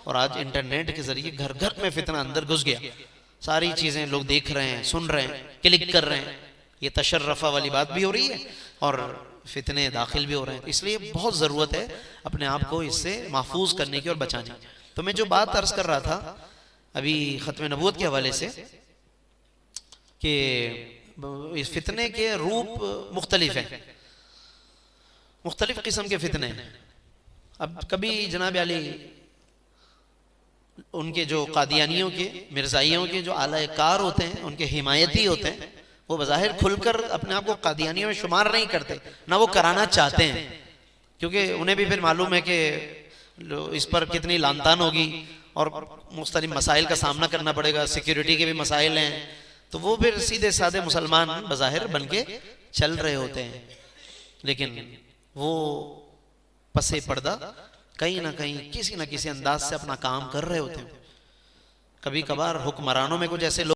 और आज इंटरनेट के जरिए घर घर में फितना अंदर घुस गया, सारी चीजें लोग देख रहे हैं, सुन रहे हैं, क्लिक कर रहे हैं, ये तशर्रफा वाली बात भी हो रही है और फितने दाखिल भी हो रहे हैं। इसलिए बहुत जरूरत है अपने आप को इससे महफूज करने की और बचाने की। तो मैं जो बात अर्ज कर रहा था अभी खत्म नबूवत के हवाले से कि इस फितने के रूप मुख्तलिफ हैं, मुख्तलिफ किस्म के फितने हैं। अब कभी जनाब अली उनके जो कादियानियों के, मिर्जाइयों के जो आला कार होते हैं, उनके हिमायती होते हैं, वो बज़ाहिर खुलकर अपने आप को कादियानियों में शुमार नहीं करते, ना वो कराना चाहते हैं, क्योंकि उन्हें भी फिर मालूम है कि इस पर कितनी लानतान होगी और मुख्तलिफ मसाइल का सामना करना पड़ेगा, सिक्योरिटी के भी मसाइल हैं, तो वो फिर सीधे साधे मुसलमान बज़ाहिर बन के चल रहे होते हैं। लेकिन वो पसे पर्दा कहीं ना कहीं किसी न किसी अंदाज से अपना काम कर रहे होते हैं। कभी कभार हुक्मरानों में कुछ ऐसे लोग